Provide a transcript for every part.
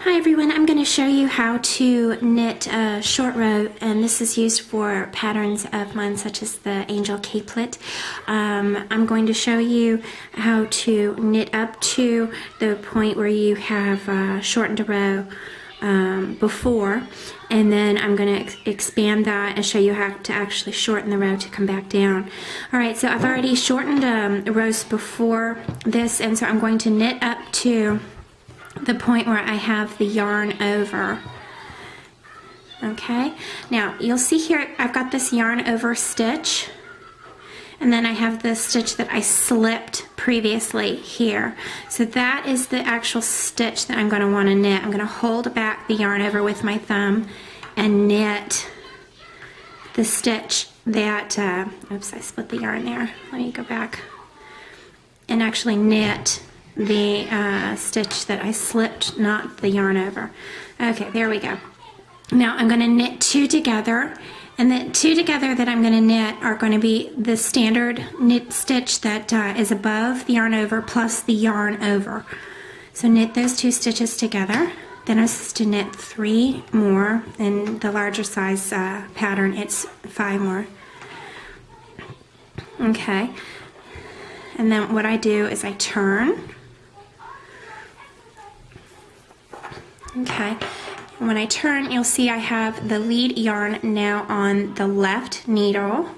Hi everyone, I'm going to show you how to knit a short row, and this is used for patterns of mine such as the Angel Capelet. I'm going to show you how to knit up to the point where you have shortened a row before, and then I'm going to expand that and show you how to actually shorten the row to come back down. Alright, so I've already shortened rows before this, and so I'm going to knit up to the point where I have the yarn over. Okay, now you'll see here I've got this yarn over stitch, and then I have the stitch that I slipped previously here. So that is the actual stitch that I'm going to want to knit. I'm going to hold back the yarn over with my thumb and knit the stitch that, oops, I split the yarn there. Let me go back and actually knit the stitch that I slipped, not the yarn over. Okay, there we go. Now I'm going to knit two together, and the two together that I'm going to knit are going to be the standard knit stitch that is above the yarn over plus the yarn over. So knit those two stitches together. Then I'm supposed to knit 3 more. In the larger size pattern, it's 5 more. Okay, and then what I do is I turn. Okay, and when I turn, you'll see I have the lead yarn now on the left needle,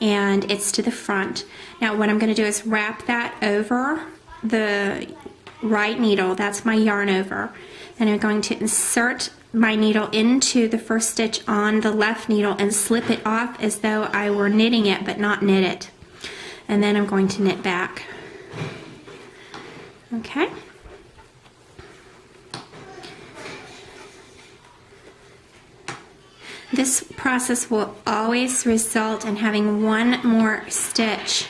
and it's to the front. Now what I'm going to do is wrap that over the right needle. That's my yarn over. Then I'm going to insert my needle into the first stitch on the left needle and slip it off as though I were knitting it, but not knit it. And then I'm going to knit back. Okay. This process will always result in having one more stitch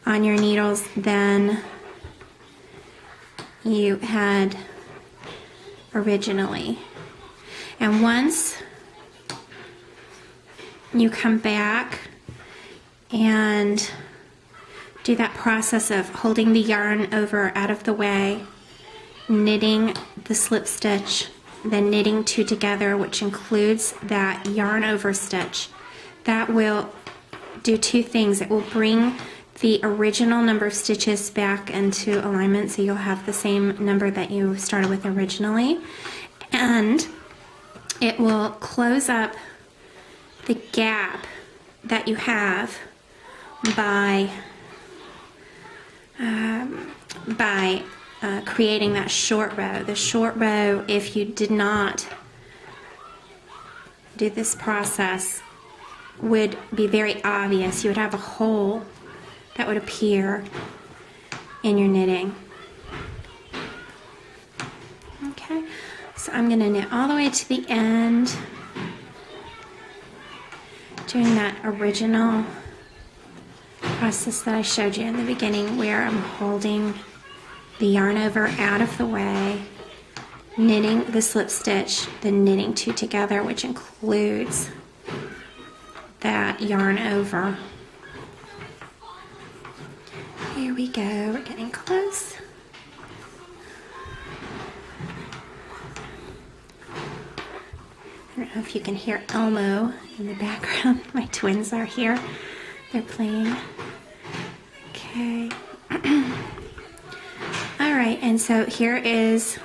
on your needles than you had originally. And once you come back and do that process of holding the yarn over out of the way, knitting the slip stitch, then knitting 2 together, which includes that yarn over stitch, that will do 2 things. It will bring the original number of stitches back into alignment, so you'll have the same number that you started with originally, and it will close up the gap that you have by creating that short row. The short row, if you did not do this process, would be very obvious. You would have a hole that would appear in your knitting. Okay, so I'm going to knit all the way to the end, doing that original process that I showed you in the beginning, where I'm holding the yarn over out of the way, knitting the slip stitch, then knitting 2 together, which includes that yarn over. Here we go, we're getting close. I don't know if you can hear Elmo in the background. My twins are here. They're playing. Okay. Alright, and so here is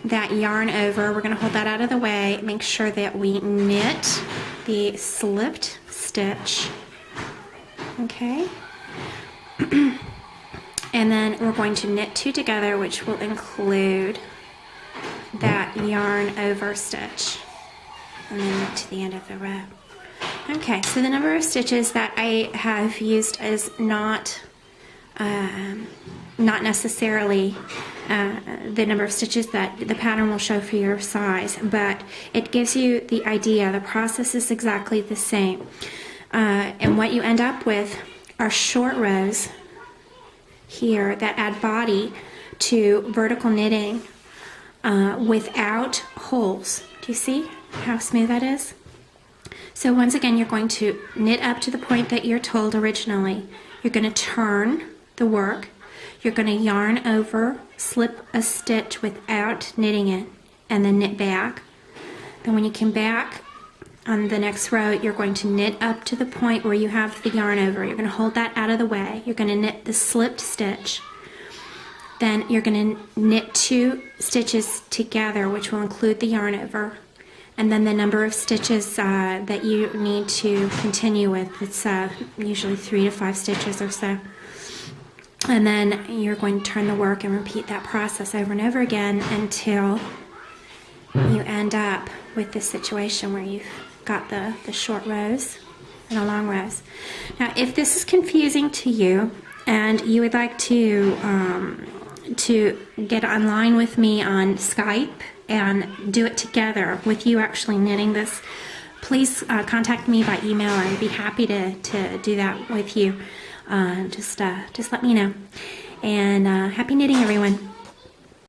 that yarn over. We're going to hold that out of the way. Make sure that we knit the slipped stitch. Okay. And then we're going to knit 2 together, which will include that yarn over stitch. And then knit to the end of the row. Okay, so the number of stitches that I have used is not necessarily the number of stitches that the pattern will show for your size, but it gives you the idea. The process is exactly the same. And what you end up with are short rows here that add body to vertical knitting without holes. Do you see how smooth that is? So once again, you're going to knit up to the point that you're told originally. You're going to turn the work. You're going to yarn over slip a stitch without knitting it, and then knit back. Then when you come back on the next row, you're going to knit up to the point where you have the yarn over. You're going to hold that out of the way. You're going to knit the slipped stitch. Then you're going to knit 2 stitches together, which will include the yarn over. And then the number of stitches that you need to continue with, it's usually 3 to 5 stitches or so. And then you're going to turn the work and repeat that process over and over again until you end up with this situation where you've got the short rows and the long rows. Now, if this is confusing to you and you would like to get online with me on Skype and do it together with you actually knitting this, please contact me by email. I'd be happy to do that with you. Just let me know. And happy knitting, everyone.